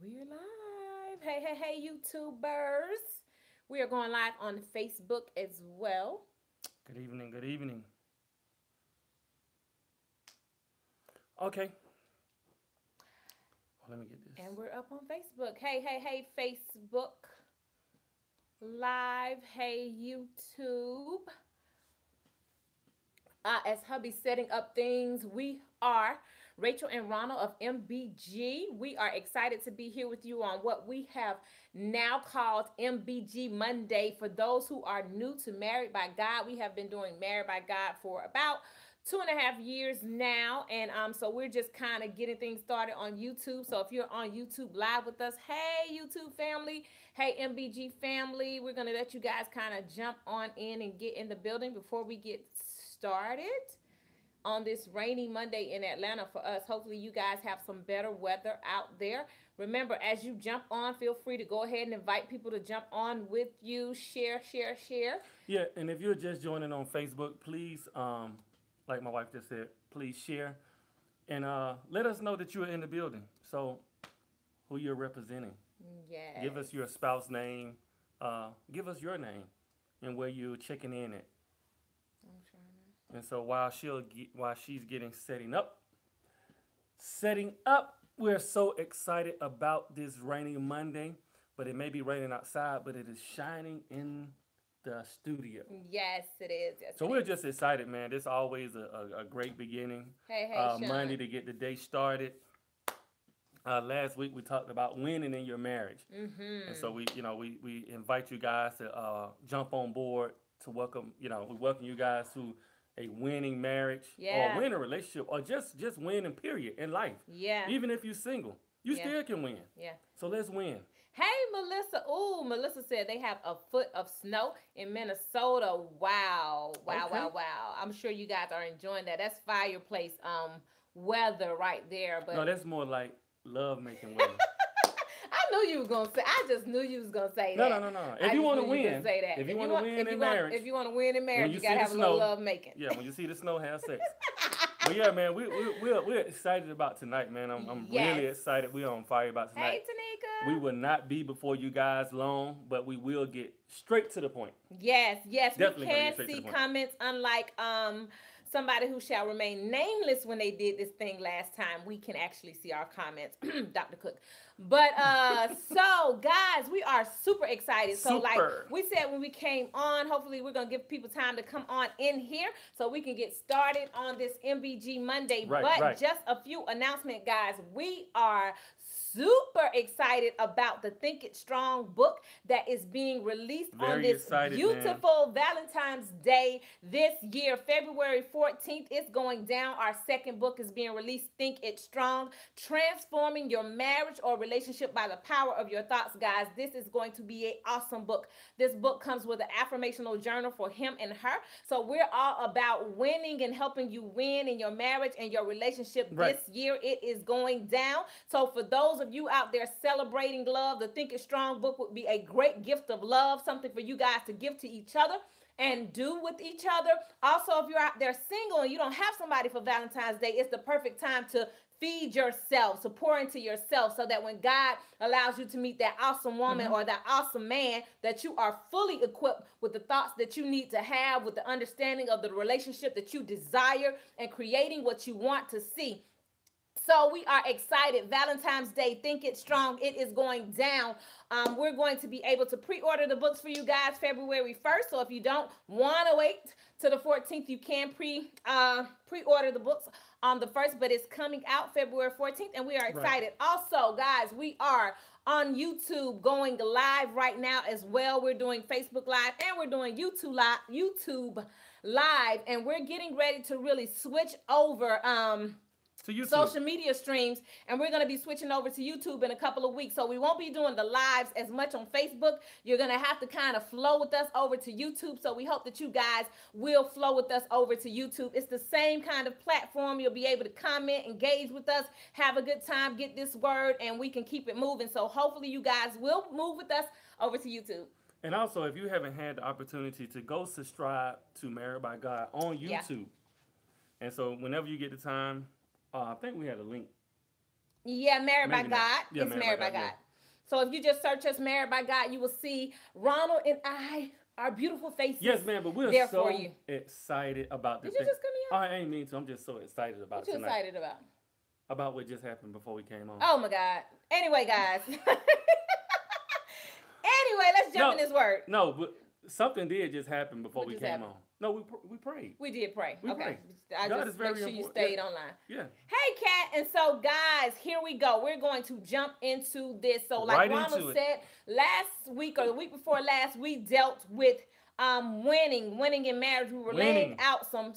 We're live. Hey, hey, hey, YouTubers. We are going live on Facebook as well. Good evening. Good evening. Okay. Oh, let me get this. And we're up on Facebook. Hey, hey, hey, Facebook Live. Hey, YouTube. As hubby setting up things, we are Rachel and Ronald of MBG. We are excited to be here with you on what we have now called MBG Monday. For those who are new to Married by God, we have been doing Married by God for about 2.5 years now, and so we're just kind of getting things started on YouTube. So if you're on YouTube live with us, hey YouTube family, hey MBG family, we're gonna let you guys kind of jump on in and get in the building before we get started on this rainy Monday in Atlanta for us. Hopefully, you guys have some better weather out there. Remember, as you jump on, feel free to go ahead and invite people to jump on with you. Share, share, share. Yeah, and if you're just joining on Facebook, please, like my wife just said, please share and let us know that you're in the building. So, who you're representing. Give Yes. us your spouse name. Give us your name and where you're checking in at. I'm trying And so while she's getting setting up, we're so excited about this rainy Monday. But it may be raining outside, but it is shining in the studio. to. Yes, it is. Yes, So it we're is. just excited, man. This is always a great beginning. Hey, hey, Monday Sean. to get the day started. Last week we talked about winning in your marriage, and so Mm-hmm. we invite you guys to jump on board to welcome. We welcome you guys to a winning marriage or Yeah. winning relationship or just winning period in life. Yeah. Even if you're single, you Yeah. still can win. Yeah. So let's win. Hey, Melissa. Ooh, Melissa said they have a foot of snow in Minnesota. Wow. Wow, Okay. wow, wow. I'm sure you guys are enjoying that. That's fireplace weather right there. No, But that's more like love making weather. I knew you was gonna say I just knew you was gonna say No, no, that. no, no. If I you just want knew to you could win, say that. if you want to win in marriage, If you want to win in when marriage, you you see gotta the have a little snow, love making. yeah, when you see the snow, have sex. But yeah, man, we're excited about tonight, man. I'm really Yes. excited. We're on fire about Hey, tonight. We Tanika. will not be before you guys long, but we will get straight to the point. Yes, yes, we Definitely gonna get can straight to the see point. comments unlike somebody who shall remain nameless when they did this thing last time. We can actually see our comments, Dr. Cook. But so guys, we are super excited. So like Super. we said when we came on, hopefully we're going to give people time to come on in here so we can get started on this MBG Monday. Right, But right. just a few announcement guys. We are super excited about the Think It Strong book that is being released on Very this excited, man. beautiful Valentine's Day this year, February 14th. It's going down. Our second book is being released, Think It Strong, Transforming Your Marriage or Relationship by the Power of Your Thoughts, guys. This is going to be an awesome book. This book comes with an affirmational journal for him and her. So we're all about winning and helping you win in your marriage and your relationship Right. this year. It is going down. So for those of you out there celebrating love, the Think It Strong book would be a great gift of love, something for you guys to give to each other and do with each other. Also, if you're out there single and you don't have somebody for Valentine's Day, it's the perfect time to feed yourself, to pour into yourself so that when God allows you to meet that awesome woman Mm-hmm. or that awesome man, that you are fully equipped with the thoughts that you need to have, with the understanding of the relationship that you desire, and creating what you want to see. So we are excited. Valentine's Day, Think It Strong. It is going down. We're going to be able to pre-order the books for you guys February 1st. So if you don't want to wait to the 14th, you can pre-order the books on the 1st, but it's coming out February 14th, and we are Right. excited. Also, guys, we are on YouTube going live right now as well. We're doing Facebook Live and we're doing YouTube Live, and we're getting ready to really switch over To YouTube. social media streams, and we're going to be switching over to YouTube in a couple of weeks. So we won't be doing the lives as much on Facebook. You're going to have to kind of flow with us over to YouTube. So we hope that you guys will flow with us over to YouTube. It's the same kind of platform. You'll be able to comment, engage with us, have a good time, get this word, and we can keep it moving. So hopefully you guys will move with us over to YouTube. And also, if you haven't had the opportunity to go subscribe to Married by God on Yeah. YouTube, and so whenever you get the time, I think we had a link Yeah, Married by Maybe not. God. Yeah, It's Married by Married by God. Yeah. God. So if you just search us Married by God, you will see Ronald and I, our beautiful faces Yes, man. But we're there for so you. excited about Did this you thing. just come Oh, here? I ain't mean to. I'm just so excited about What it you tonight. excited about? About what just happened before we came on. Oh my God. Anyway, guys. Anyway, let's jump in No, this word. no. But something did just happen before What we just came happened? on. No, we prayed. We did pray. We Okay. prayed. I God is just make very sure you important. Yeah. stayed online. Yeah. Hey, Kat. And so, guys, here we go. We're going to jump into this. So, like Right Ronald into it. said, last week or the week before last, we dealt with winning in marriage. We were laying Winning. out some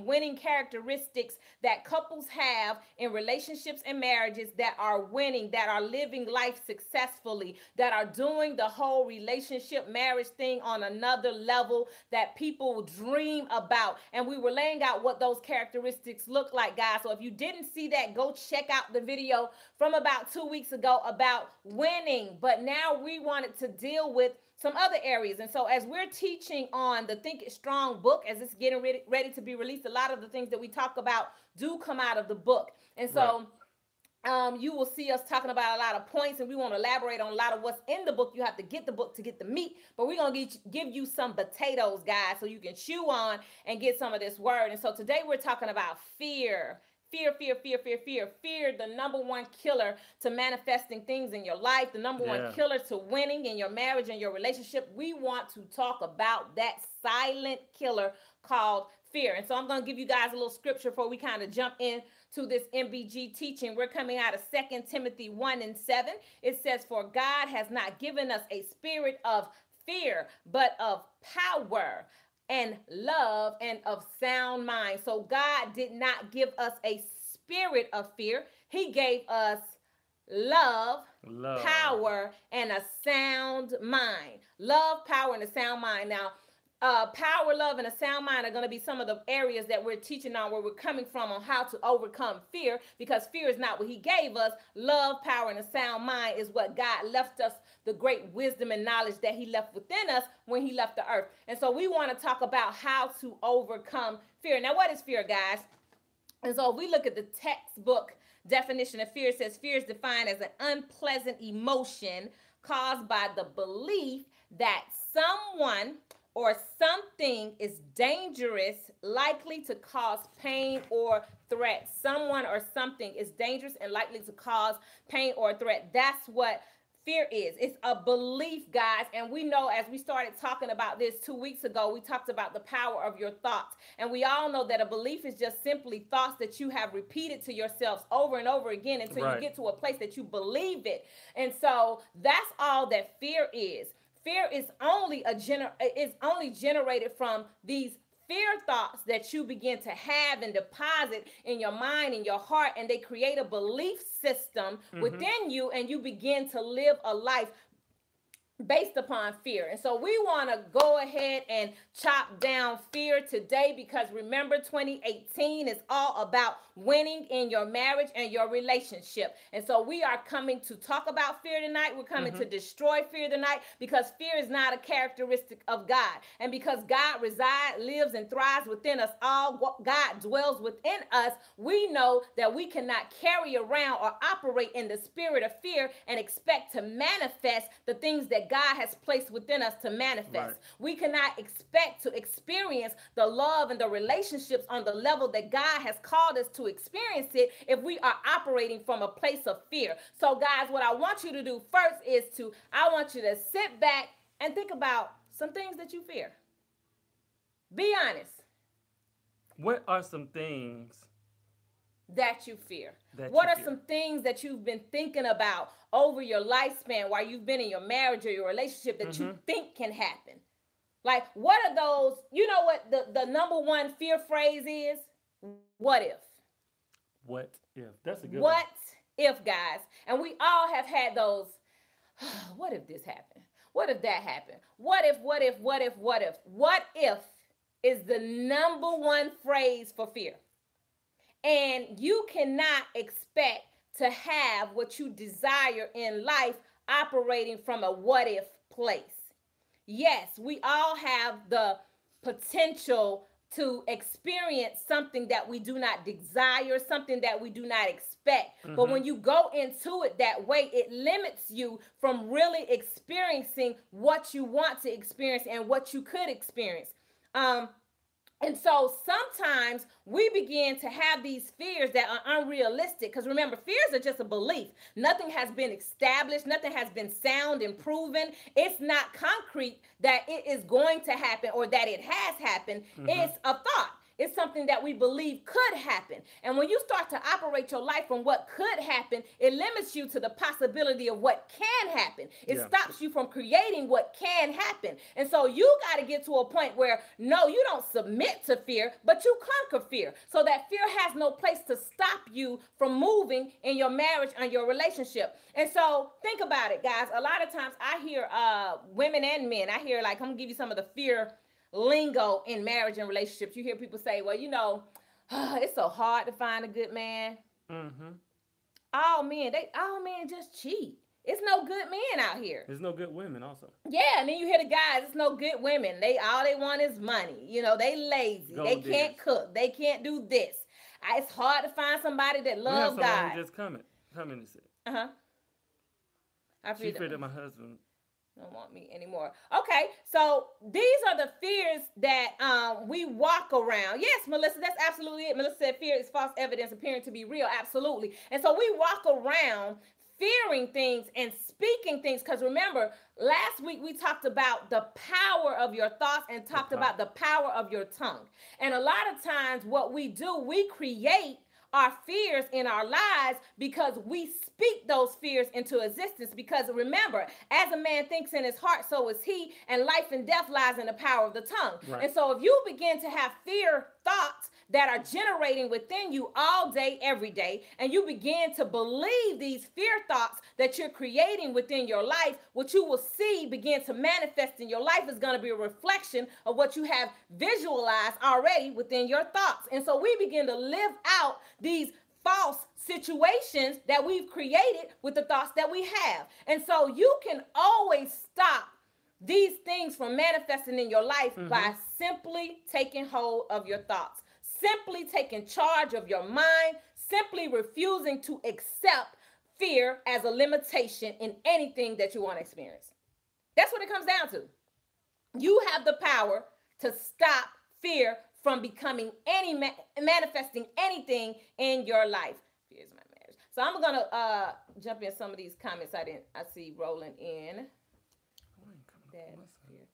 winning characteristics that couples have in relationships and marriages that are winning, that are living life successfully, that are doing the whole relationship marriage thing on another level that people dream about. And we were laying out what those characteristics look like, guys. So if you didn't see that, go check out the video from about 2 weeks ago about winning. But now we wanted to deal with some other areas. And so as we're teaching on the Think It Strong book, as it's getting ready to be released, a lot of the things that we talk about do come out of the book. And Right. so you will see us talking about a lot of points, and we want to elaborate on a lot of what's in the book. You have to get the book to get the meat, but we're going to give you some potatoes, guys, so you can chew on and get some of this word. And so today we're talking about fear. Fear, fear, fear, fear, fear. Fear, the number one killer to manifesting things in your life, the number one Yeah. killer to winning in your marriage and your relationship. We want to talk about that silent killer called fear. And so I'm going to give you guys a little scripture before we kind of jump in to this MBG teaching. We're coming out of 2 Timothy 1:7. It says, "For God has not given us a spirit of fear, but of power and love and of sound mind." So God did not give us a spirit of fear. He gave us love, Love. power, and a sound mind. Love, power, and a sound mind. Now, power, love, and a sound mind are going to be some of the areas that we're teaching on, where we're coming from on how to overcome fear, because fear is not what he gave us. Love, power, and a sound mind is what God left us, the great wisdom and knowledge that he left within us when he left the earth. And so we want to talk about how to overcome fear. Now, what is fear, guys? And so if we look at the textbook definition of fear, it says fear is defined as an unpleasant emotion caused by the belief that someone or something is dangerous, likely to cause pain or threat. Someone or something is dangerous and likely to cause pain or threat. That's what fear is. It's a belief, guys. And we know, as we started talking about this 2 weeks ago, we talked about the power of your thoughts. And we all know that a belief is just simply thoughts that you have repeated to yourselves over and over again until you Right. get to a place that you believe it. And so that's all that fear is. Fear is only generated from these fear thoughts that you begin to have and deposit in your mind and your heart, and they create a belief system within you, and you begin to live a life based upon fear. And so we want to go ahead and chop down fear today, because remember, 2018 is all about winning in your marriage and your relationship. And so we are coming to talk about fear tonight. We're coming to destroy fear tonight, because fear is not a characteristic of God. And because God resides, lives, and thrives within us all, God dwells within us, we know that we cannot carry around or operate in the spirit of fear and expect to manifest the things that God has placed within us to manifest. Right. We cannot expect to experience the love and the relationships on the level that God has called us to experience it if we are operating from a place of fear. So, guys, what I want you to do first is I want you to sit back and think about some things that you fear. Be honest. What are some things That you fear? that What you are fear? some things that you've been thinking about over your lifespan while you've been in your marriage or your relationship that you think can happen? Like, what are those? You know what the number one fear phrase is? What if? What if? That's a good What one. if, guys? And we all have had those. What if this happened? What if that happened? What if, what if, what if, what if? What if is the number one phrase for fear. And you cannot expect to have what you desire in life operating from a what if place. Yes, we all have the potential to experience something that we do not desire, something that we do not expect. But when you go into it that way, it limits you from really experiencing what you want to experience and what you could experience. And so sometimes we begin to have these fears that are unrealistic. Because remember, fears are just a belief. Nothing has been established, nothing has been sound and proven. It's not concrete that it is going to happen or that it has happened. It's a thought. It's something that we believe could happen. And when you start to operate your life from what could happen, it limits you to the possibility of what can happen. It stops you from creating what can happen. And so you got to get to a point where, no, you don't submit to fear, but you conquer fear. So that fear has no place to stop you from moving in your marriage and your relationship. And so think about it, guys. A lot of times I hear women and men, I hear like, I'm going to give you some of the fear lingo in marriage and relationships. You hear people say, well, it's so hard to find a good man. All men just cheat. It's no good men out here. There's no good women also. Yeah, and then you hear the guys, it's no good women. All they want is money. They lazy. They can't cook. They can't do this. It's hard to find somebody that loves God. We have just come in and said. She feared that my husband don't want me anymore. Okay, so these are the fears that we walk around. Yes, Melissa, that's absolutely it. Melissa said fear is false evidence appearing to be real. Absolutely. And so we walk around fearing things and speaking things, because remember, last week we talked about the power of your thoughts and talked about the power of your tongue. And a lot of times what we do, we create our fears in our lives because we speak those fears into existence. Because remember, as a man thinks in his heart, so is he, and life and death lies in the power of the tongue. Right. And so if you begin to have fear thoughts that are generating within you all day, every day, and you begin to believe these fear thoughts that you're creating within your life, what you will see begin to manifest in your life is going to be a reflection of what you have visualized already within your thoughts. And so we begin to live out these false situations that we've created with the thoughts that we have. And so you can always stop these things from manifesting in your life by simply taking hold of your thoughts. Simply taking charge of your mind, simply refusing to accept fear as a limitation in anything that you want to experience. That's what it comes down to. You have the power to stop fear from becoming manifesting anything in your life. Here's my marriage. So I'm gonna jump in some of these comments I see rolling in. That fear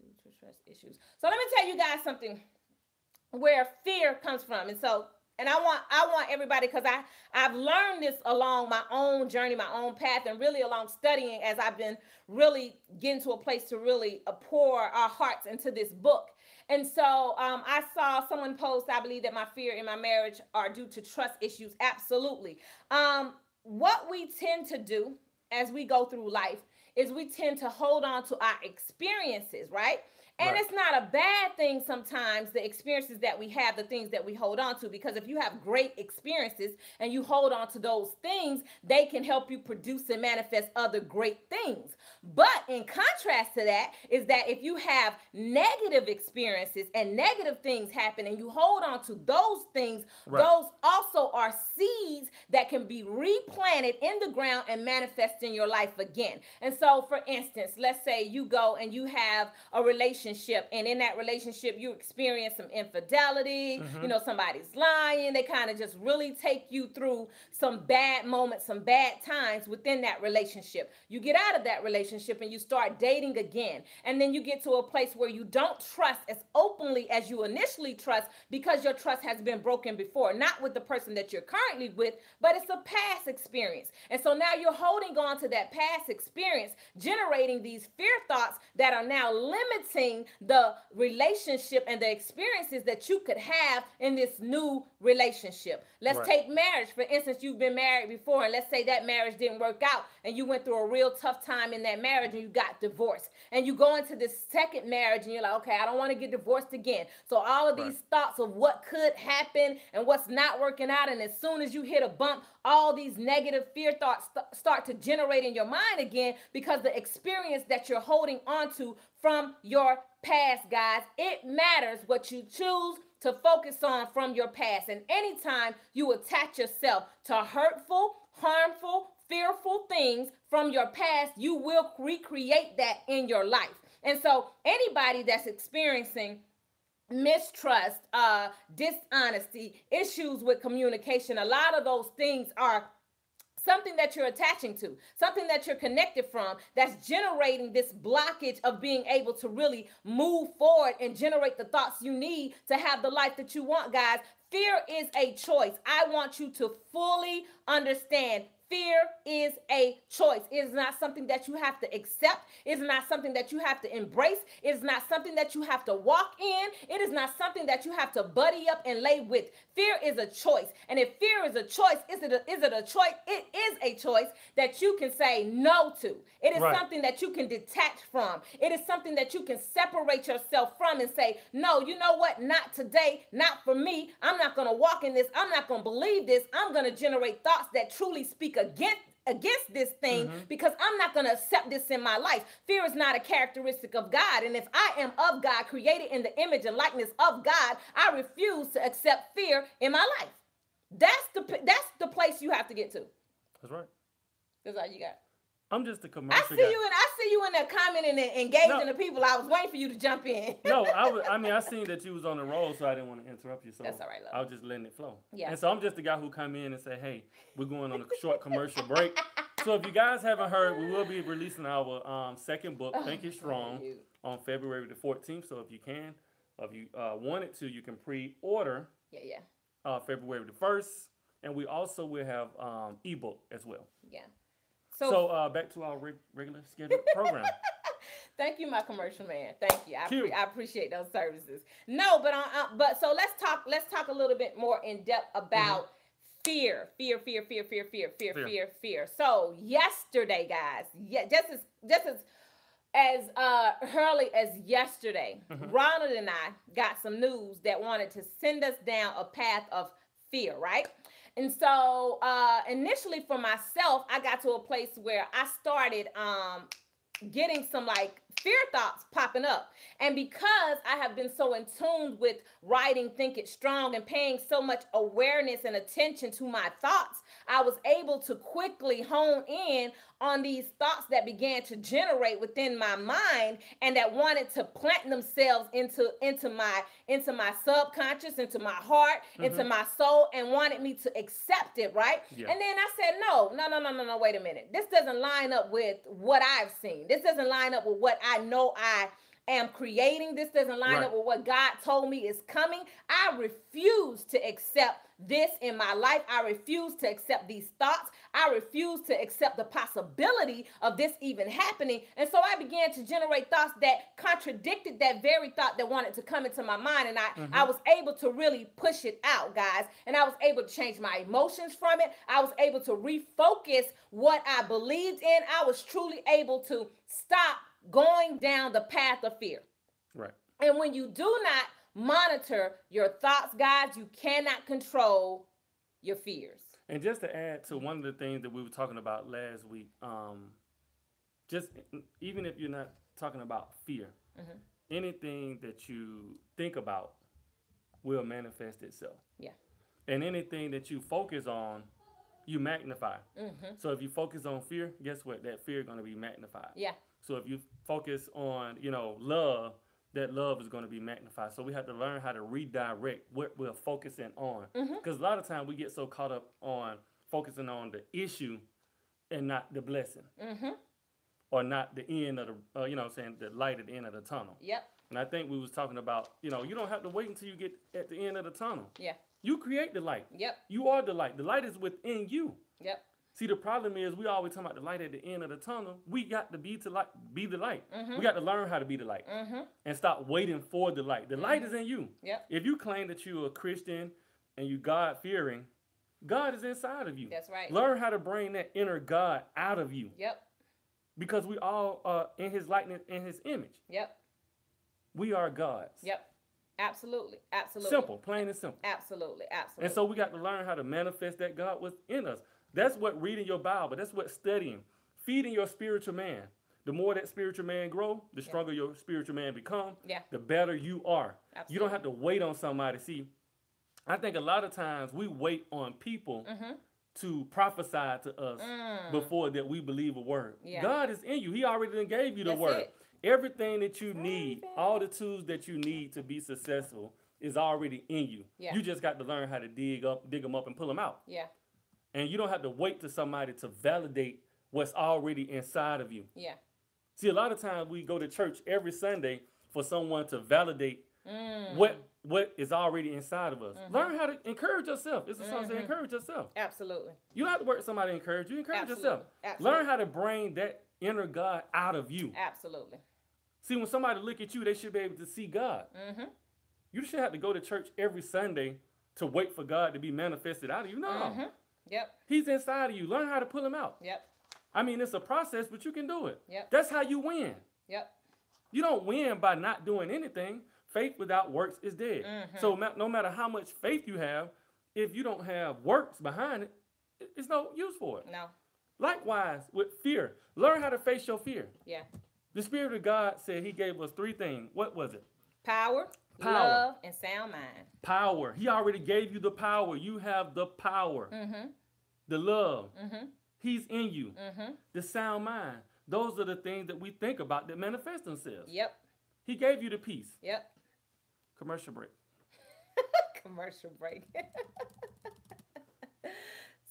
due to trust issues. So let me tell you guys something where fear comes from. And I want everybody, because I've learned this along my own journey, my own path, and really along studying as I've been really getting to a place to really pour our hearts into this book. And so I saw someone post, I believe that my fear in my marriage are due to trust issues. Absolutely. What we tend to do as we go through life is we tend to hold on to our experiences, right? And it's not a bad thing sometimes, the experiences that we have, the things that we hold on to, because if you have great experiences and you hold on to those things, they can help you produce and manifest other great things. But in contrast to that is that if you have negative experiences and negative things happen and you hold on to those things, those also are seeds that can be replanted in the ground and manifest in your life again. And so, for instance, let's say you go and you have a relationship, and in that relationship you experience some infidelity, somebody's lying, they kind of just really take you through some bad moments, some bad times within that relationship. You get out of that relationship and you start dating again, and then you get to a place where you don't trust as openly as you initially trust, because your trust has been broken before, not with the person that you're currently with, but it's a past experience. And so now you're holding on to that past experience, generating these fear thoughts that are now limiting the relationship and the experiences that you could have in this new relationship. Let's take marriage. For instance, you've been married before, and let's say that marriage didn't work out and you went through a real tough time in that marriage and you got divorced. And you go into this second marriage and you're like, okay, I don't want to get divorced again. So all of these thoughts of what could happen and what's not working out, and as soon as you hit a bump, all these negative fear thoughts start to generate in your mind again, because the experience that you're holding on to from your past, guys. It matters what you choose to focus on from your past. And anytime you attach yourself to hurtful, harmful, fearful things from your past, you will recreate that in your life. And so anybody that's experiencing mistrust, dishonesty, issues with communication, a lot of those things are something that you're attaching to, something that you're connected from, that's generating this blockage of being able to really move forward and generate the thoughts you need to have the life that you want, guys. Fear is a choice. I want you to fully understand. Fear is a choice. It is not something that you have to accept. It is not something that you have to embrace. It is not something that you have to walk in. It is not something that you have to buddy up and lay with. Fear is a choice. And if fear is a choice, is it a choice? It is a choice that you can say no to. It is something that you can detach from. It is something that you can separate yourself from and say, no, you know what? Not today. Not for me. I'm not going to walk in this. I'm not going to believe this. I'm going to generate thoughts that truly speak against this thing, because I'm not going to accept this in my life. Fear is not a characteristic of God. And if I am of God, created in the image and likeness of God, I refuse to accept fear in my life. That's the place you have to get to. That's right. That's all you got. I'm just a commercial guy. I see you in there commenting and engaging the people. I was waiting for you to jump in. No, I seen that you was on the roll, so I didn't want to interrupt you. So that's all right, love. I was just letting it flow. Yeah. And so I'm just the guy who come in and say, hey, we're going on a short commercial break. So if you guys haven't heard, we will be releasing our second book, Think It Strong, on February the 14th. So if you can, if you wanted to, you can pre-order. February the 1st, and we also will have ebook as well. Yeah. So back to our regular scheduled program. Thank you, my commercial man. Thank you. I appreciate those services. No, but so let's talk a little bit more in depth about fear. So yesterday, guys, just as early as yesterday, Ronald and I got some news that wanted to send us down a path of fear, right? And so initially for myself, I got to a place where I started getting some like fear thoughts popping up. And because I have been so in tune with writing Think It Strong and paying so much awareness and attention to my thoughts, I was able to quickly hone in on these thoughts that began to generate within my mind and that wanted to plant themselves into my subconscious, into my heart, into my soul, and wanted me to accept it, right? Yeah. And then I said, no, wait a minute. This doesn't line up with what I've seen. This doesn't line up with what I know I am creating. This doesn't line up with what God told me is coming. I refuse to accept this in my life. I refuse to accept these thoughts. I refuse to accept the possibility of this even happening. And so I began to generate thoughts that contradicted that very thought that wanted to come into my mind. And I was able to really push it out, guys. And I was able to change my emotions from it. I was able to refocus what I believed in. I was truly able to stop going down the path of fear. Right. And when you do not monitor your thoughts, guys, you cannot control your fears. And just to add to one of the things that we were talking about last week, just even if you're not talking about fear, anything that you think about will manifest itself. Yeah. And anything that you focus on, you magnify. So if you focus on fear, guess what? That fear is going to be magnified. Yeah. So if you focus on, love, that love is going to be magnified. So we have to learn how to redirect what we're focusing on. Because a lot of times we get so caught up on focusing on the issue and not the blessing. Or not the end of the, the light at the end of the tunnel. Yep. And I think we was talking about, you don't have to wait until you get at the end of the tunnel. Yeah. You create the light. Yep. You are the light. The light is within you. Yep. See, the problem is we always talk about the light at the end of the tunnel. We got to be the light. We got to learn how to be the light and stop waiting for the light. The light is in you. Yep. If you claim that you're a Christian and you God-fearing, God is inside of you. That's right. Learn how to bring that inner God out of you. Yep. Because we all are in his likeness, in his image. Yep. We are gods. Yep. Absolutely. Simple, plain and simple. Absolutely. And so we got to learn how to manifest that God within us. That's what reading your Bible, that's what studying, feeding your spiritual man, The more that spiritual man grow, the stronger your spiritual man become, Yeah. the better you are. Absolutely. You don't have to wait on somebody. See, I think a lot of times we wait on people to prophesy to us before that we believe a word. Yeah. God is in you. He already done gave you the That's word. it. Everything that you need, all the tools that you need to be successful is already in you. Yeah. You just got to learn how to dig them up and pull them out. Yeah. And you don't have to wait to somebody to validate what's already inside of you. Yeah. See, a lot of times we go to church every Sunday for someone to validate what is already inside of us. Learn how to encourage yourself. It's a song to encourage yourself. Absolutely. You don't have to work with somebody to encourage you. Encourage Absolutely. yourself. Absolutely. Learn how to bring that inner God out of you. Absolutely. See, when somebody look at you, they should be able to see God. You should have to go to church every Sunday to wait for God to be manifested out of you. No. Yep. He's inside of you. Learn how to pull him out. Yep. I mean, it's a process, but you can do it. Yep. That's how you win. Yep. You don't win by not doing anything. Faith without works is dead. So no matter how much faith you have, if you don't have works behind it, it's no use for it. No. Likewise, with fear, learn how to face your fear. Yeah. The Spirit of God said he gave us 3 things. What was it? Power, love, and sound mind. Power. He already gave you the power. You have the power. The love. He's in you. The sound mind. Those are the things that we think about that manifest themselves. Yep. He gave you the peace. Yep. Commercial break. Commercial break.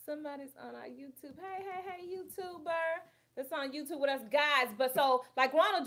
Somebody's on our YouTube. Hey, YouTuber. That's on YouTube with us, guys. But so, like, Ronald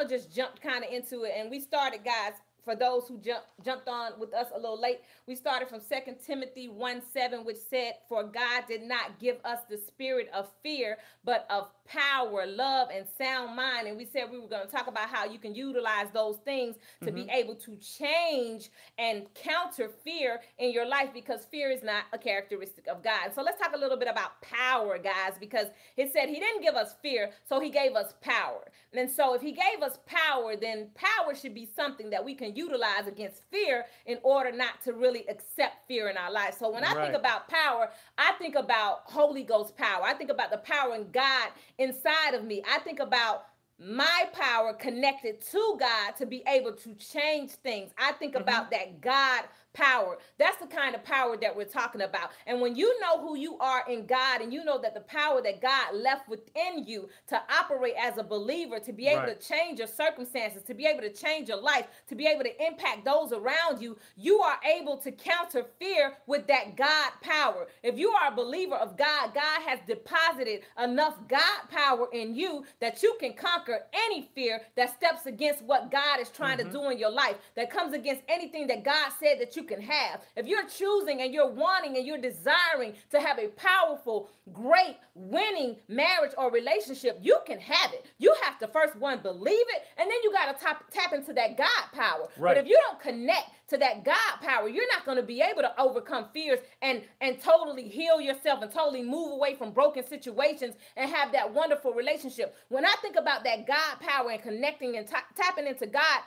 just jumped kind of into it, and we started, guys. For those who jumped on with us a little late, we started from 2 Timothy 1:7, which said, "For God did not give us the spirit of fear, but of power, love, and sound mind." And we said we were going to talk about how you can utilize those things to be able to change and counter fear in your life, because fear is not a characteristic of God. So let's talk a little bit about power, guys, because it said he didn't give us fear, so he gave us power. And so if he gave us power, then power should be something that we can utilize against fear in order not to really accept fear in our lives. So when I think about power, I think about Holy Ghost power. I think about the power in God inside of me. I think about my power connected to God to be able to change things. I think about that God power. That's the kind of power that we're talking about. And when you know who you are in God, and you know that the power that God left within you to operate as a believer, to be able to change your circumstances, to be able to change your life, to be able to impact those around you, you are able to counter fear with that God power. If you are a believer of God, God has deposited enough God power in you that you can conquer any fear that steps against what God is trying to do in your life, that comes against anything that God said that you can have. If you're choosing and you're wanting and you're desiring to have a powerful, great, winning marriage or relationship, you can have it. You have to first, one, believe it, and then you got to tap into that God power. But if you don't connect to that God power, you're not going to be able to overcome fears and totally heal yourself and totally move away from broken situations and have that wonderful relationship. When I think about that God power and connecting and tapping into God,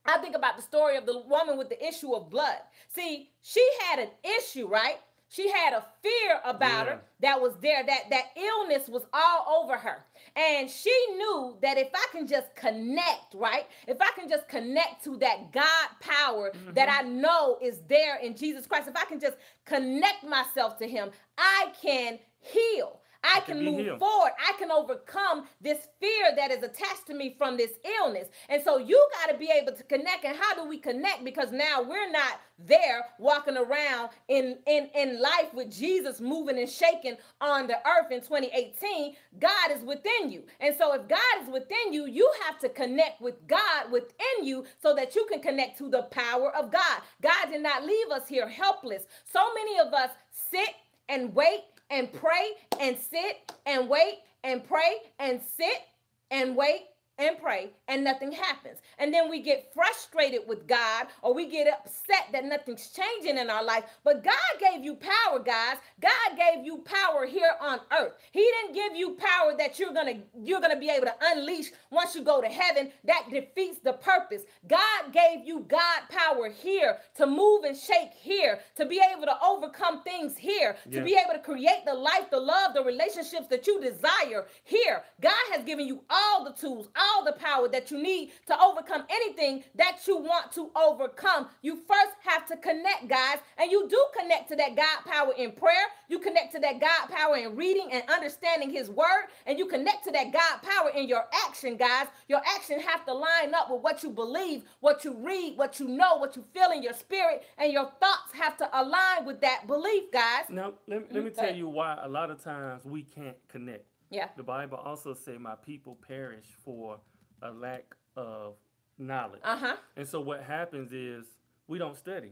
I think about the story of the woman with the issue of blood. See, she had an issue, right? She had a fear about her that was there, that illness was all over her. And she knew that if I can just connect, right? If I can just connect to that God power that I know is there in Jesus Christ, if I can just connect myself to him, I can heal. I can move forward. I can overcome this fear that is attached to me from this illness. And so you got to be able to connect. And how do we connect? Because now we're not there walking around in life with Jesus moving and shaking on the earth in 2018. God is within you. And so if God is within you, you have to connect with God within you so that you can connect to the power of God. God did not leave us here helpless. So many of us sit and wait and pray and sit and wait and pray and sit and wait and pray and nothing happens. And then we get frustrated with God, or we get upset that nothing's changing in our life. But God gave you power, guys. God gave you power here on earth. He didn't give you power that you're gonna be able to unleash once you go to heaven. That defeats the purpose. God gave you God power here to move and shake here, to be able to overcome things here, to be able to create the life, the love, the relationships that you desire here. God has given you all the tools, all the power that you need to overcome anything that you want to overcome. You first have to connect, guys, and you do connect to that God power in prayer. You connect to that God power in reading and understanding his word, and you connect to that God power in your action, guys. Your action have to line up with what you believe, what you read, what you know, what you feel in your spirit, and your thoughts have to align with that belief, guys. Now, let me tell you why a lot of times we can't connect. Yeah. The Bible also says, my people perish for a lack of knowledge. And so what happens is we don't study.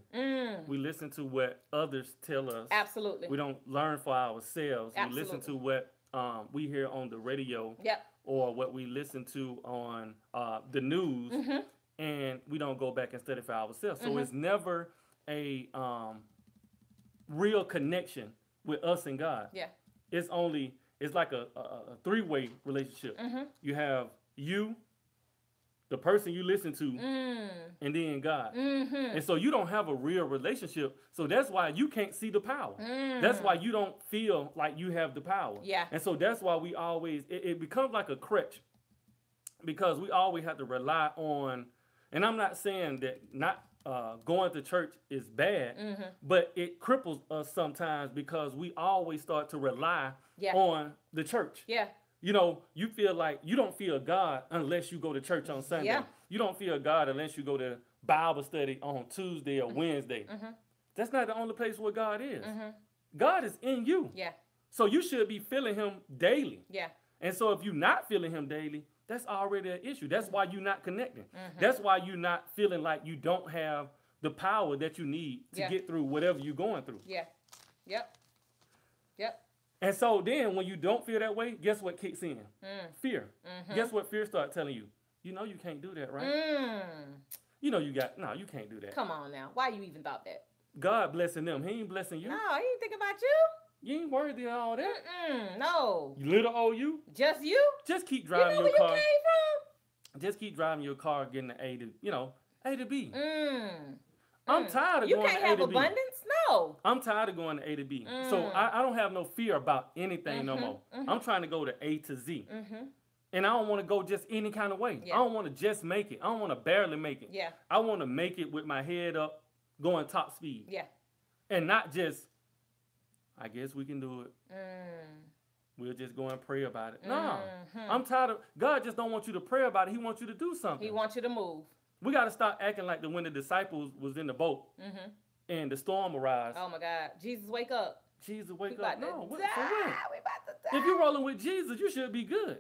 We listen to what others tell us. Absolutely. We don't learn for ourselves. Absolutely. We listen to what we hear on the radio. Yep. Or what we listen to on the news, and we don't go back and study for ourselves. So it's never a real connection with us and God. Yeah. It's like a three-way relationship. You have you, the person you listen to, and then God. And so you don't have a real relationship. So that's why you can't see the power. That's why you don't feel like you have the power. Yeah. And so that's why we always, it becomes like a crutch, because we always have to rely on, and I'm not saying that not going to church is bad, but it cripples us sometimes because we always start to rely on the church. Yeah. You know, you feel like you don't feel God unless you go to church on Sunday. Yeah. You don't feel God unless you go to Bible study on Tuesday or Wednesday. That's not the only place where God is. God is in you. Yeah. So you should be feeling him daily. Yeah. And so if you're not feeling him daily, that's already an issue. That's why you're not connecting. That's why you're not feeling like you don't have the power that you need to get through whatever you're going through. Yeah. Yep. Yep. And so then when you don't feel that way, guess what kicks in? Fear. Guess what fear starts telling you? You know you can't do that, right? You know you can't do that. Come on now. Why you even thought that? God blessing them. He ain't blessing you. No, he ain't think about you. You ain't worthy of all that. No. Little old you. Just you? Just keep driving your car. You came from? Just keep driving your car, getting the A to B. I'm tired of you going to A to B. You can't have abundance? No. I'm tired of going to A to B. So I don't have no fear about anything no more. I'm trying to go to A to Z. And I don't want to go just any kind of way. I don't want to just make it. I don't want to barely make it. Yeah. I want to make it with my head up, going top speed. Yeah. And not just, I guess we can do it. We'll just go and pray about it. No. I'm tired of, God just don't want you to pray about it. He wants you to do something. He wants you to move. We got to stop acting like when the disciples was in the boat and the storm arose. Oh, my God. Jesus, wake up. Jesus, wake up. No, for what? We about to die. If you're rolling with Jesus, you should be good.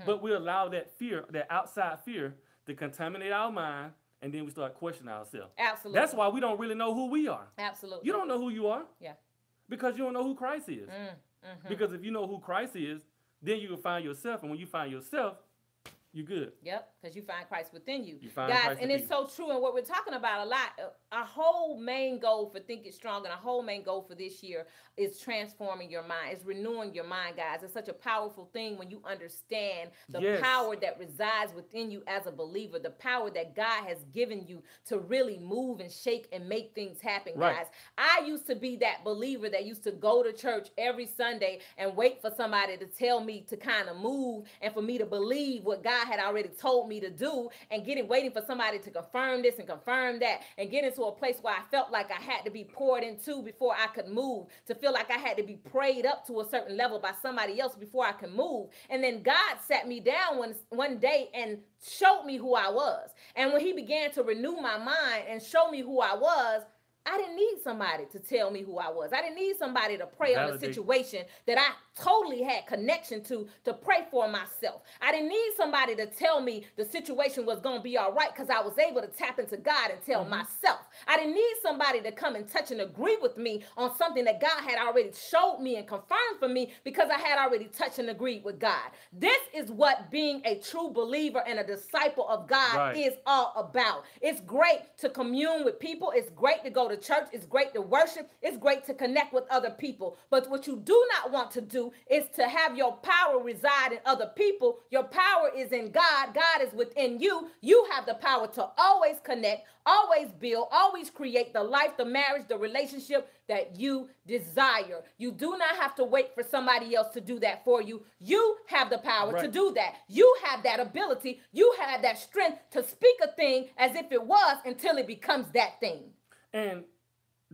But we allow that fear, that outside fear, to contaminate our mind, and then we start questioning ourselves. Absolutely. That's why we don't really know who we are. Absolutely. You don't know who you are. Yeah. Because you don't know who Christ is. Because if you know who Christ is, then you will find yourself, and when you find yourself, you're good. Yep, because you find Christ within you. Guys, Christ and it's so true. And what we're talking about a lot, our whole main goal for Think It Strong and our whole main goal for this year is transforming your mind. It's renewing your mind, guys. It's such a powerful thing when you understand the power that resides within you as a believer, the power that God has given you to really move and shake and make things happen, guys. I used to be that believer that used to go to church every Sunday and wait for somebody to tell me to kind of move and for me to believe what God had already told me to do, and waiting for somebody to confirm this and confirm that, and get into a place where I felt like I had to be poured into before I could move, to feel like I had to be prayed up to a certain level by somebody else before I could move. And then God sat me down one day and showed me who I was. And when he began to renew my mind and show me who I was, I didn't need somebody to tell me who I was. I didn't need somebody to pray on a Validate. situation that I totally had connection to pray for myself. I didn't need somebody to tell me the situation was going to be all right because I was able to tap into God and tell myself. I didn't need somebody to come and touch and agree with me on something that God had already showed me and confirmed for me because I had already touched and agreed with God. This is what being a true believer and a disciple of God is all about. It's great to commune with people. It's great to go to church. It's great to worship. It's great to connect with other people. But what you do not want to do is to have your power reside in other people. Your power is in God. God is within you. You have the power to always connect, always build, always create the life, the marriage, the relationship that you desire. You do not have to wait for somebody else to do that for you. You have the power to do that. You have that ability. You have that strength to speak a thing as if it was until it becomes that thing. And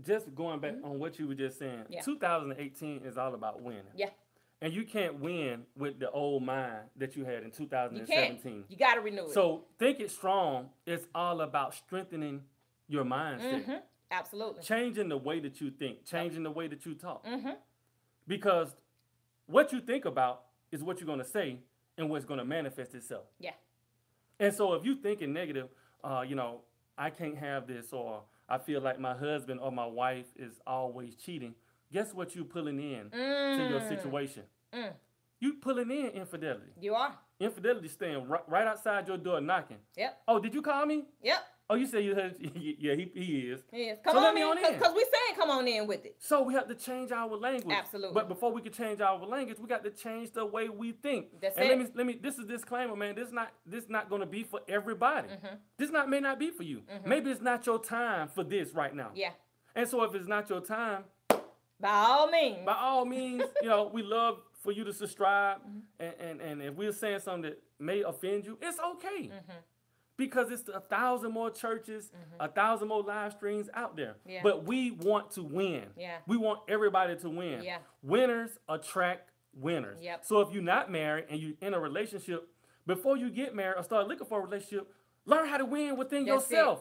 just going back on what you were just saying, 2018 is all about winning. Yeah. And you can't win with the old mind that you had in 2017. You got to renew it. So Think It Strong is all about strengthening your mindset. Absolutely. Changing the way that you think, changing the way that you talk. Because what you think about is what you're going to say and what's going to manifest itself. Yeah. And so if you thinking negative, I can't have this, or I feel like my husband or my wife is always cheating, guess what you pulling in to your situation? You pulling in infidelity. You are. Infidelity staying right outside your door knocking. Yep. Oh, did you call me? Yep. Oh, you say you heard? Yeah, he is. He is. Come on in. Because we saying come on in with it. So we have to change our language. Absolutely. But before we can change our language, we got to change the way we think. That's and it. Let me. This is a disclaimer, man. This not going to be for everybody. This may not be for you. Maybe it's not your time for this right now. Yeah. And so if it's not your time, by all means, we love for you to subscribe. And if we're saying something that may offend you, it's okay. Because it's 1,000 more churches, 1,000 more live streams out there. Yeah. But we want to win. Yeah. We want everybody to win. Yeah. Winners attract winners. Yep. So if you're not married and you're in a relationship, before you get married or start looking for a relationship, learn how to win within yourself.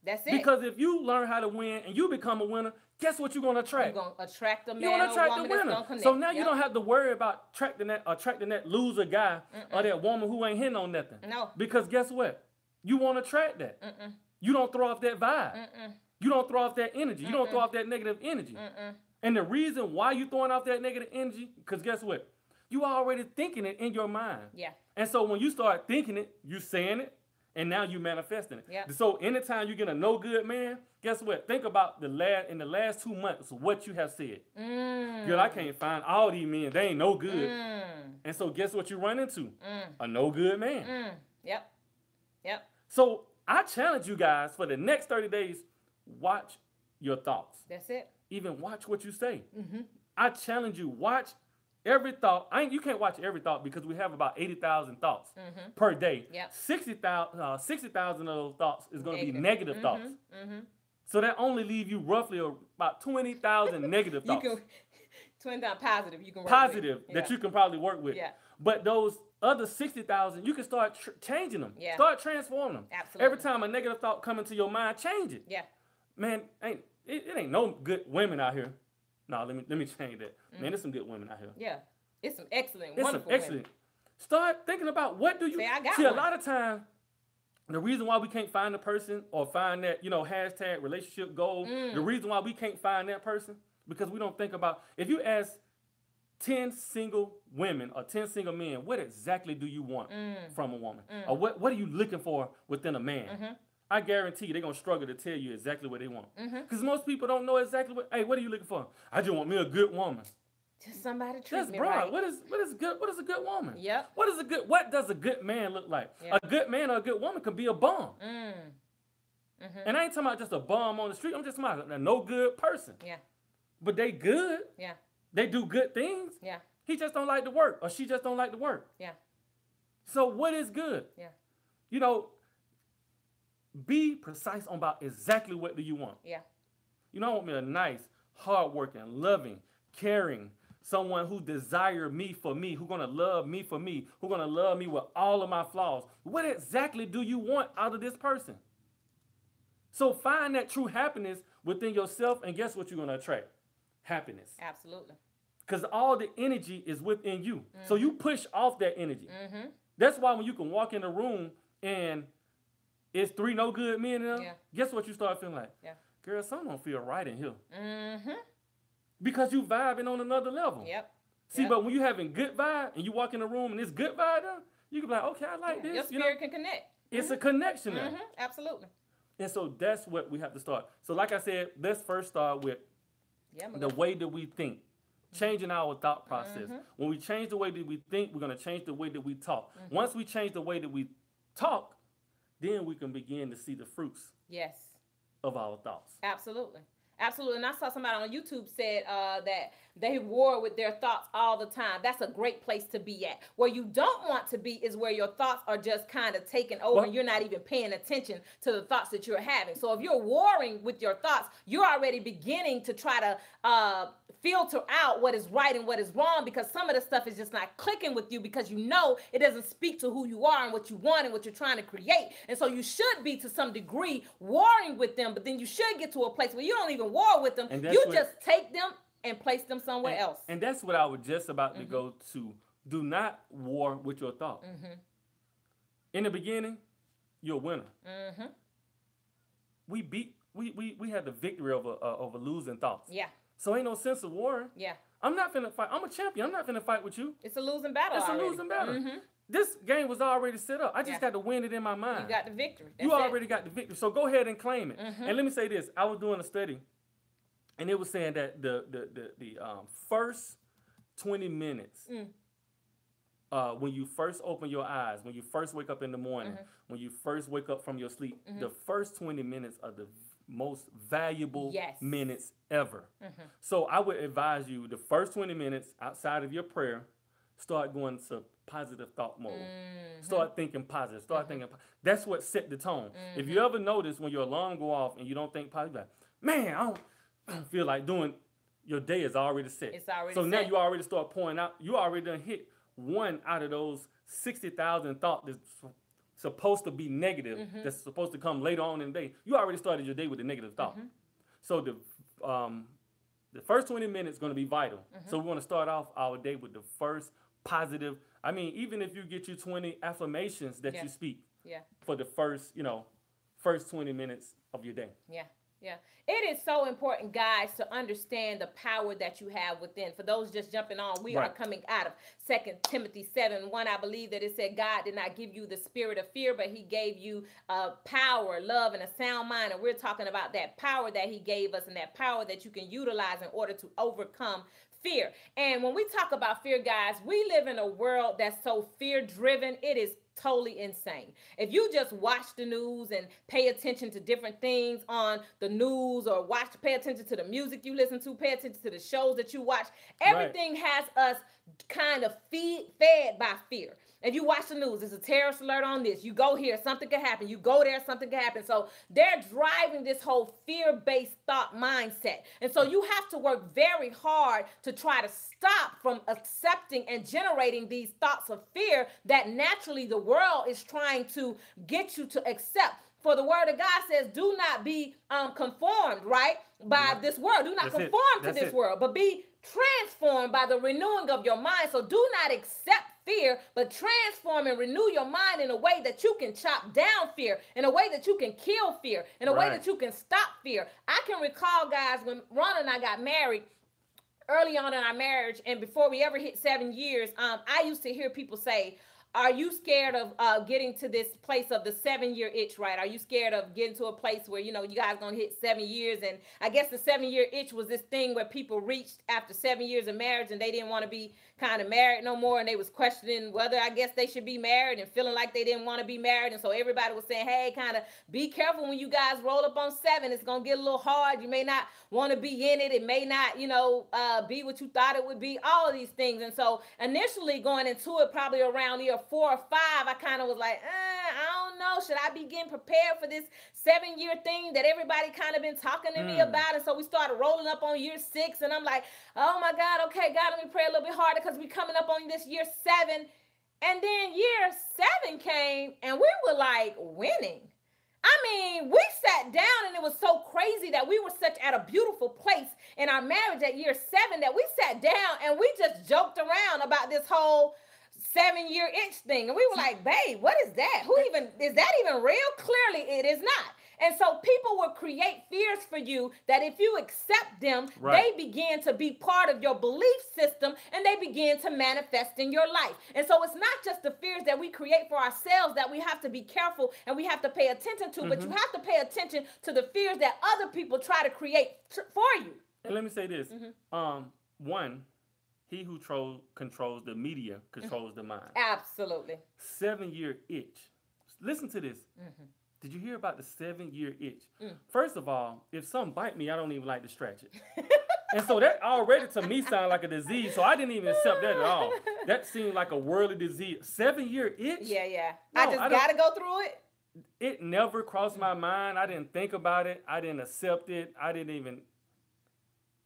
That's it. Because if you learn how to win and you become a winner, guess what you're going to attract? You're going to attract a man you're gonna attract or woman the winner. that's going to connect. So now you don't have to worry about attracting that loser guy or that woman who ain't hitting on nothing. No. Because guess what? You won't attract that. You don't throw off that vibe. You don't throw off that energy. You don't throw off that negative energy. And the reason why you throwing off that negative energy, because guess what? You already thinking it in your mind. Yeah. And so when you start thinking it, you saying it, and now you manifesting it. Yeah. So anytime you get a no good man, guess what? Think about in the last 2 months what you have said. Girl, I can't find all these men. They ain't no good. And so guess what you run into? A no good man. Yep. So I challenge you guys for the next 30 days, watch your thoughts. That's it. Even watch what you say. I challenge you, watch every thought. You can't watch every thought because we have about 80,000 thoughts per day. Yep. 60,000 of those thoughts is going to be negative thoughts. So that only leave you roughly about 20,000 negative thoughts. 20,000 positive you can work positive with. that you can probably work with. Yeah. But those other 60,000, you can start changing them. Yeah. Start transforming them. Absolutely. Every time a negative thought come into your mind, change it. Yeah. Man, it ain't no good women out here. No, let me change that. Man, there's some good women out here. Yeah. It's some excellent, It's wonderful some excellent. women. Start thinking about what do you see. one. A lot of time, the reason why we can't find a person or find that hashtag relationship goal, the reason why we can't find that person because we don't think about. If you ask 10 single women or 10 single men, what exactly do you want from a woman? Or what are you looking for within a man? I guarantee you they're going to struggle to tell you exactly what they want. Because most people don't know exactly what are you looking for? I just want me a good woman. Just somebody treat me broad. right. What is a good woman? Yep. What does a good man look like? Yep. A good man or a good woman could be a bum. And I ain't talking about just a bum on the street. I'm just talking about a no good person. Yeah. But they good. Yeah. They do good things. Yeah. He just don't like to work, or she just don't like to work. Yeah. So what is good? Yeah. Be precise on about exactly what do you want. Yeah. I want me a nice, hardworking, loving, caring, someone who desire me for me, who's gonna love me for me, who's gonna love me with all of my flaws. What exactly do you want out of this person? So find that true happiness within yourself, and guess what you're going to attract? Happiness. Absolutely. Because all the energy is within you. Mm-hmm. So you push off that energy. Mm-hmm. That's why when you can walk in a room and it's three no good men in there, Yeah. guess what you start feeling like? Yeah. Girl, something don't feel right in here. Mm-hmm. Because you vibing on another level. Yep. See, Yep. but when you having good vibe and you walk in the room and it's good vibe there, you can be like, okay, I like this. Your spirit can connect. It's a connection there. Mm-hmm. Absolutely. And so that's what we have to start. So like I said, let's first start with the way that we think. Changing our thought process. Mm-hmm. When we change the way that we think, we're going to change the way that we talk. Once we change the way that we talk, then we can begin to see the fruits Yes. of our thoughts. Absolutely. Absolutely. And I saw somebody on YouTube said that they war with their thoughts all the time. That's a great place to be at. Where you don't want to be is where your thoughts are just kind of taking over and you're not even paying attention to the thoughts that you're having. So if you're warring with your thoughts, you're already beginning to try to filter out what is right and what is wrong, because some of the stuff is just not clicking with you because you know it doesn't speak to who you are and what you want and what you're trying to create. And so you should be to some degree warring with them, but then you should get to a place where you don't even war with them. You just take them and place them somewhere else. And that's what I was just about to go to. Do not war with your thoughts. In the beginning, you're a winner. We had the victory over losing thoughts. Yeah. So ain't no sense of warring. Yeah. I'm not finna fight. I'm a champion. I'm not finna fight with you. It's a losing battle. It's already. a losing battle. This game was already set up. I just got to win it in my mind. You got the victory. You already got the victory. So go ahead and claim it. And let me say this. I was doing a study, and it was saying that the first 20 minutes, when you first open your eyes, when you first wake up in the morning, when you first wake up from your sleep, the first 20 minutes are the most valuable minutes ever. So I would advise you, the first 20 minutes outside of your prayer, start going to positive thought mode. Start thinking positive. Start thinking. That's what set the tone. If you ever notice when your alarm go off and you don't think positive, like, man, I don't feel like doing. Your day is already set. It's already so set. Now you already start pouring out. You already done hit one out of those 60,000 thoughts that's supposed to be negative. That's supposed to come later on in the day. You already started your day with a negative thought. So the first 20 minutes is going to be vital. So we want to start off our day with the first positive. I mean, even if you get you 20 affirmations that you speak for the first 20 minutes of your day. Yeah. Yeah. It is so important, guys, to understand the power that you have within. For those just jumping on, we are coming out of 2 Timothy 7:1. I believe that it said God did not give you the spirit of fear, but he gave you power, love, and a sound mind. And we're talking about that power that he gave us and that power that you can utilize in order to overcome fear. And when we talk about fear, guys, we live in a world that's so fear-driven. It is totally insane. If you just watch the news and pay attention to different things on the news, or pay attention to the music you listen to, pay attention to the shows that you watch, everything has us kind of fed by fear. If you watch the news, there's a terrorist alert on this. You go here, something could happen. You go there, something could happen. So they're driving this whole fear-based thought mindset. And so you have to work very hard to try to stop from accepting and generating these thoughts of fear that naturally the world is trying to get you to accept. For the word of God says, do not be conformed, right, by this world. Do not conform to this world, but be transformed by the renewing of your mind. So do not accept fear, but transform and renew your mind in a way that you can chop down fear, in a way that you can kill fear, in a way that you can stop fear. I can recall, guys, when Ron and I got married, early on in our marriage, and before we ever hit 7 years, I used to hear people say, are you scared of getting to this place of the 7-year itch, right? Are you scared of getting to a place where, you guys going to hit 7 years? And I guess the 7-year itch was this thing where people reached after 7 years of marriage and they didn't want to be kind of married no more. And they was questioning whether, I guess, they should be married and feeling like they didn't want to be married. And so everybody was saying, hey, kind of be careful when you guys roll up on 7. It's going to get a little hard. You may not want to be in it. It may not, be what you thought it would be, all of these things. And so initially going into it, probably around year 4 or 5, I kind of was like, I don't know. Should I be getting prepared for this 7-year thing that everybody kind of been talking to me about? And so we started rolling up on year 6, and I'm like, oh my God, okay, God, let me pray a little bit harder because we coming up on this year 7. And then year 7 came, and we were like winning. I mean, we sat down and it was so crazy that we were such at a beautiful place in our marriage at year 7 that we sat down and we just joked around about this whole 7-year itch thing. And we were like, babe, what is that? Is that even real? Clearly it is not. And so people will create fears for you that if you accept them, they begin to be part of your belief system and they begin to manifest in your life. And so it's not just the fears that we create for ourselves that we have to be careful and we have to pay attention to, but you have to pay attention to the fears that other people try to create for you. And let me say this. One, he who controls the media controls the mind. Absolutely. 7-year itch. Listen to this. Did you hear about the 7-year itch? First of all, if something bite me, I don't even like to stretch it. And so that already to me sounded like a disease. So I didn't even accept that at all. That seemed like a worldly disease. 7-year itch? Yeah. No, I just got to go through it. It never crossed my mind. I didn't think about it. I didn't accept it. I didn't even,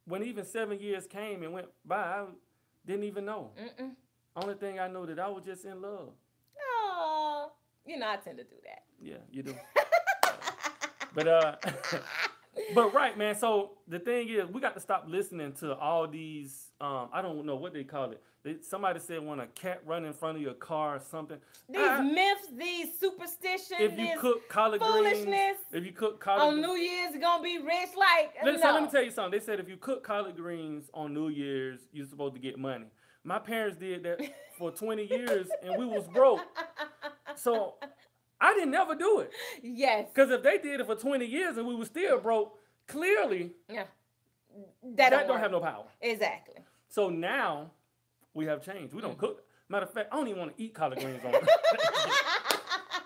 when even 7 years came and went by, I didn't even know. Only thing I know that I was just in love. Oh, I tend to do that. Yeah, you do. But right, man. So the thing is, we got to stop listening to all these. I don't know what they call it. Somebody said when a cat run in front of your car or something. These myths, these superstitions, if you cook collard foolishness. Greens, on New Year's, you're gonna be rich. Like, so let me tell you something. They said if you cook collard greens on New Year's, you're supposed to get money. My parents did that for 20 years, and we was broke. So I didn't never do it. Yes. Because if they did it for 20 years and we were still broke, clearly, that don't have no power. Exactly. So now we have changed. We don't cook. Matter of fact, I don't even want to eat collard greens on it.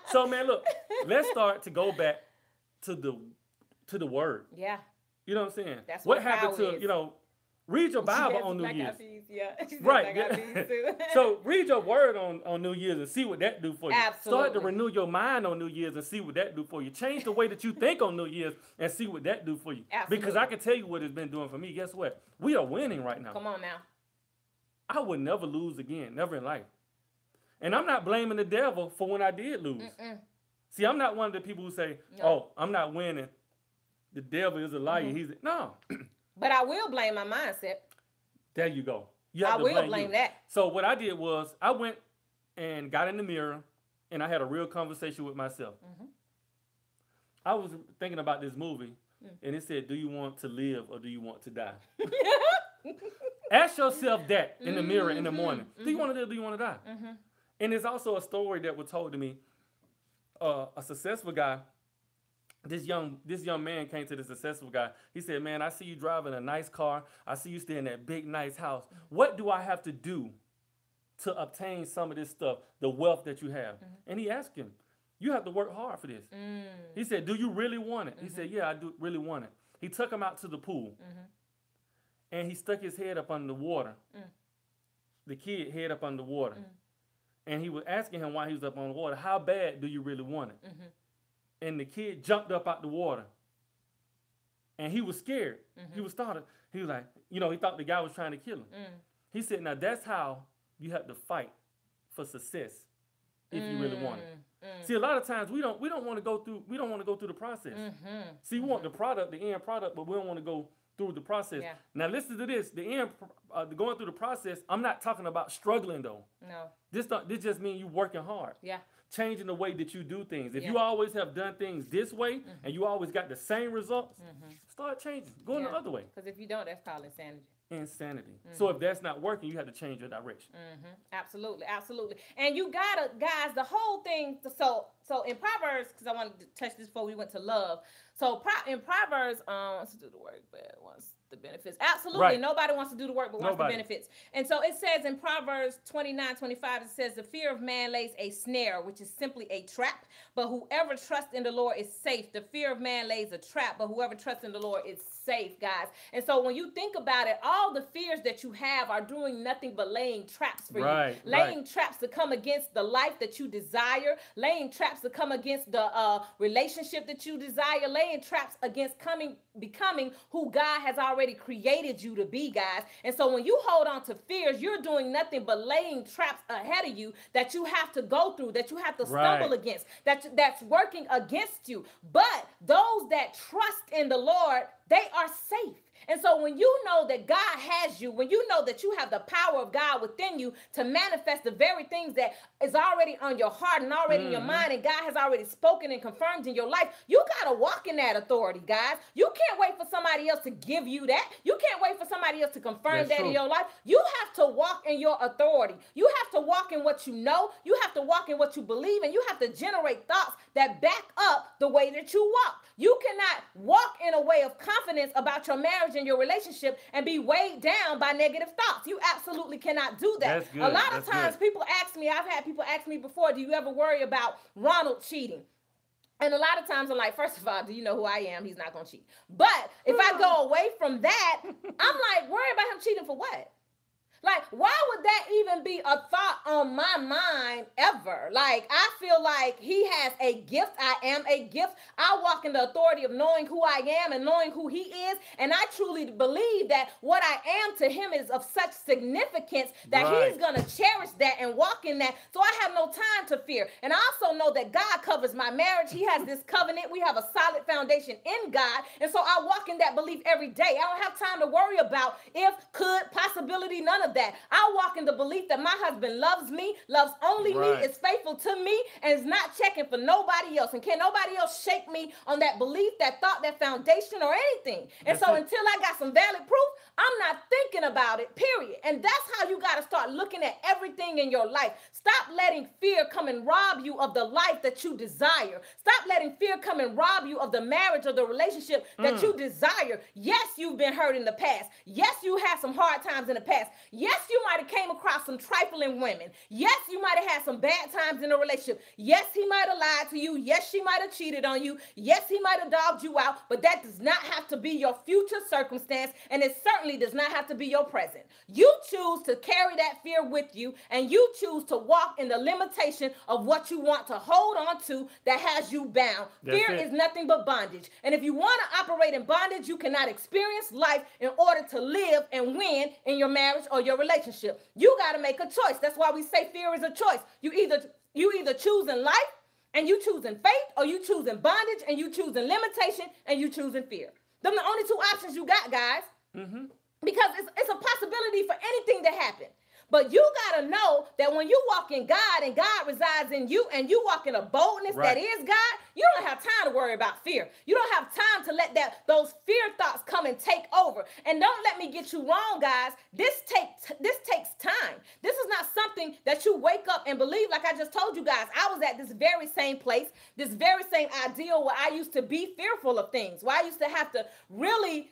So man, look, let's start to go back to the word. Yeah. You know what I'm saying? That's what happened to, read your Bible on New Year's. Right. So read your word on New Year's and see what that do for you. Absolutely. Start to renew your mind on New Year's and see what that do for you. Change the way that you think on New Year's and see what that do for you. Absolutely. Because I can tell you what it's been doing for me. Guess what? We are winning right now. Come on now. I would never lose again. Never in life. And I'm not blaming the devil for when I did lose. See, I'm not one of the people who say, oh, I'm not winning. The devil is a liar. No. But I will blame my mindset. There you go. I will blame that. So what I did was I went and got in the mirror and I had a real conversation with myself. I was thinking about this movie and it said, do you want to live or do you want to die? Ask yourself that in the mirror in the morning. Do you want to live or do you want to die? And there's also a story that was told to me. A successful guy, this young man came to the successful guy. He said, man, I see you driving a nice car. I see you staying in that big, nice house. What do I have to do to obtain some of this stuff, the wealth that you have? And he asked him, you have to work hard for this. He said, do you really want it? He said, yeah, I do really want it. He took him out to the pool and he stuck his head up under the water. The kid head up under the water. And he was asking him why he was up on the water, how bad do you really want it? And the kid jumped up out the water. And he was scared. He was like, he thought the guy was trying to kill him. He said, now that's how you have to fight for success if you really want it. See, a lot of times we don't want to go through the process. See, we want the end product, but we don't want to go through the process. Now listen to this. Going through the process, I'm not talking about struggling though. No. This just means you working hard. Yeah. Changing the way that you do things. If you always have done things this way and you always got the same results, start changing. Go in the other way. Because if you don't, that's called insanity. So if that's not working, you have to change your direction. Absolutely. And you gotta, guys, the whole thing, so in Proverbs, because I wanted to touch this before we went to love. So in Proverbs, let's do the work, but once the benefits. Absolutely. Right. Nobody wants to do the work, but wants the benefits. And so it says in Proverbs 29:25, it says, the fear of man lays a snare, which is simply a trap. But whoever trusts in the Lord is safe. The fear of man lays a trap, but whoever trusts in the Lord is safe, guys. And so when you think about it, all the fears that you have are doing nothing but laying traps for you. Laying traps to come against the life that you desire. Laying traps to come against the relationship that you desire. Laying traps against becoming who God has already already created you to be, guys. And so when you hold on to fears, you're doing nothing but laying traps ahead of you that you have to go through, that you have to stumble against, that's working against you. But those that trust in the Lord, they are safe. And so when you know that God has you, when you know that you have the power of God within you to manifest the very things that is already on your heart and already in your mind, and God has already spoken and confirmed in your life, you got to walk in that authority, guys. You can't wait for somebody else to give you that. You can't wait for somebody else to confirm that in your life. You have to walk in your authority. You have to walk in what you know. You have to walk in what you believe, and you have to generate thoughts that back up the way that you walk. You cannot walk in a way of confidence about your marriage and your relationship and be weighed down by negative thoughts. You absolutely cannot do that. That's good. A lot of times people ask me, I've had people ask me before, do you ever worry about Ronald cheating? And a lot of times I'm like, first of all, do you know who I am? He's not going to cheat. But if I go away from that, I'm like, worry about him cheating for what? Like, why would that even be a thought on my mind ever? Like, I feel like he has a gift. I am a gift. I walk in the authority of knowing who I am and knowing who he is. And I truly believe that what I am to him is of such significance that he's going to cherish that and walk in that. So I have no time to fear. And I also know that God covers my marriage. He has this covenant. We have a solid foundation in God. And so I walk in that belief every day. I don't have time to worry about if, could, possibility, none of that. I walk in the belief that my husband loves me, loves only me, is faithful to me, and is not checking for nobody else. And can nobody else shake me on that belief, that thought, that foundation, or anything? And so until I got some valid proof, I'm not thinking about it, period. And that's how you got to start looking at everything in your life. Stop letting fear come and rob you of the life that you desire. Stop letting fear come and rob you of the marriage or the relationship that you desire. Yes, you've been hurt in the past. Yes, you had some hard times in the past. Yes, you might have came across some trifling women. Yes, you might have had some bad times in a relationship. Yes, he might have lied to you. Yes, she might have cheated on you. Yes, he might have dogged you out, but that does not have to be your future circumstance, and it certainly does not have to be your present. You choose to carry that fear with you, and you choose to walk in the limitation of what you want to hold on to that has you bound. Fear is nothing but bondage. And if you want to operate in bondage, you cannot experience life in order to live and win in your marriage or your relationship. You got to make a choice. That's why we say fear is a choice. You either choose in life and you choose in faith, or you choose in bondage and you choose in limitation and you choose in fear. Them the only two options you got, guys. Because it's a possibility for anything to happen. But you got to know that when you walk in God and God resides in you and you walk in a boldness that is God, you don't have time to worry about fear. You don't have time to let those fear thoughts come and take over. And don't let me get you wrong, guys. This takes time. This is not something that you wake up and believe. Like I just told you guys, I was at this very same place, this very same ideal where I used to be fearful of things, where I used to have to really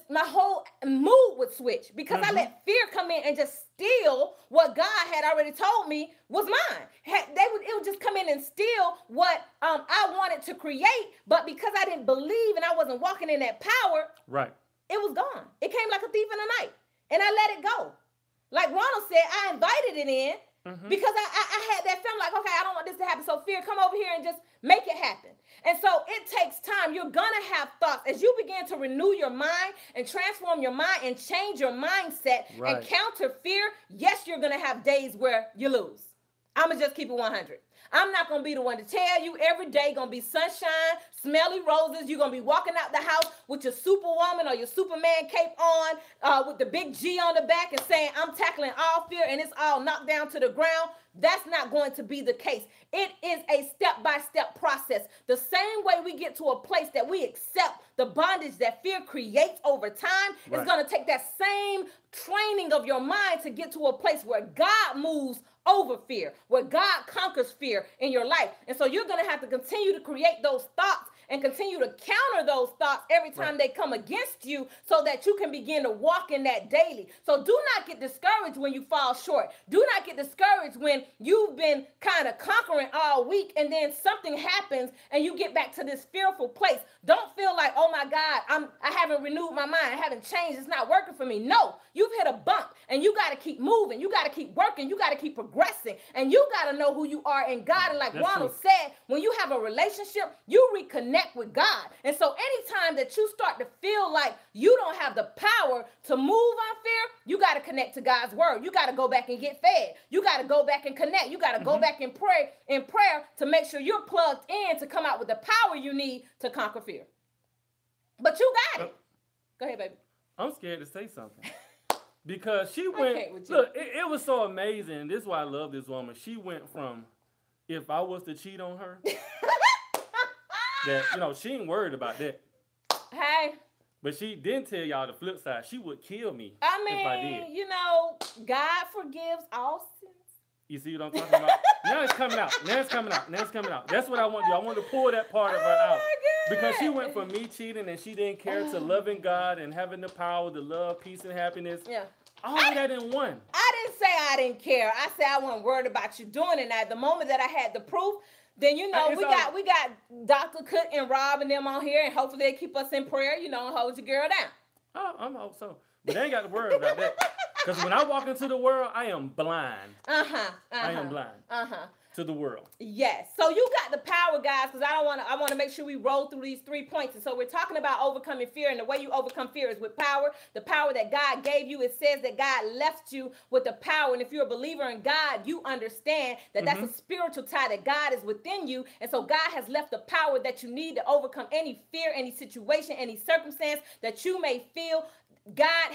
my whole mood would switch because I let fear come in and just steal what God had already told me was mine. It would just come in and steal what I wanted to create, but because I didn't believe and I wasn't walking in that power, it was gone. It came like a thief in the night, and I let it go. Like Ronald said, I invited it in because I had that feeling like, okay, I don't want this to happen, so fear, come over here and just make it happen. And so it takes time. You're going to have thoughts. As you begin to renew your mind and transform your mind and change your mindset and counter fear, yes, you're going to have days where you lose. I'm going to just keep it 100. I'm not going to be the one to tell you every day going to be sunshine, smelly roses. You're going to be walking out the house with your superwoman or your Superman cape on with the big G on the back and saying, I'm tackling all fear and it's all knocked down to the ground. That's not going to be the case. It is a step-by-step process. The same way we get to a place that we accept the bondage that fear creates over time, it's going to take that same training of your mind to get to a place where God moves over fear, where God conquers fear in your life. And so you're going to have to continue to create those thoughts and continue to counter those thoughts every time they come against you so that you can begin to walk in that daily. So do not get discouraged when you fall short. Do not get discouraged when you've been kind of conquering all week, and then something happens and you get back to this fearful place. Don't feel like, oh my God, I haven't renewed my mind, I haven't changed, it's not working for me. No, you've hit a bump, and you got to keep moving, you got to keep working, you got to keep progressing, and you got to know who you are in God. And like That's Ronald true. said, when you have a relationship, you reconnect with God. And so anytime that you start to feel like you don't have the power to move on fear, you got to connect to God's word. You got to go back and get fed. You got to go back and connect. You got to go back and pray in prayer to make sure you're plugged in to come out with the power you need to conquer fear. But you got it. Go ahead, baby. I'm scared to say something. Because she can't went, with you. look, it was so amazing. This is why I love this woman. She went from, if I was to cheat on her, that, you know, she ain't worried about that. Hey. But she didn't tell y'all the flip side. She would kill me I mean, if I did. you know, God forgives all sins. You see what I'm talking about? Now it's coming out. Now it's coming out. Now it's coming out. That's what I want to do. I want to pull that part of her out. Because she went from me cheating and she didn't care to loving God and having the power to love, peace, and happiness. Yeah. All of that in one. I didn't say I didn't care. I said I wasn't worried about you doing it. Now, the moment that I had the proof, then, you know, we got Dr. Cook and Rob and them on here, and hopefully they keep us in prayer, you know, and hold your girl down. Oh, I hope so. But they ain't got to worry about that. Because when I walk into the world, I am blind. I am blind to the world. Yes. So you got the power, guys, because I want to make sure we roll through these 3 points. And so we're talking about overcoming fear, and the way you overcome fear is with power. The power that God gave you. It says that God left you with the power. And if you're a believer in God, you understand that that's a spiritual tie, that God is within you. And so God has left the power that you need to overcome any fear, any situation, any circumstance that you may feel. God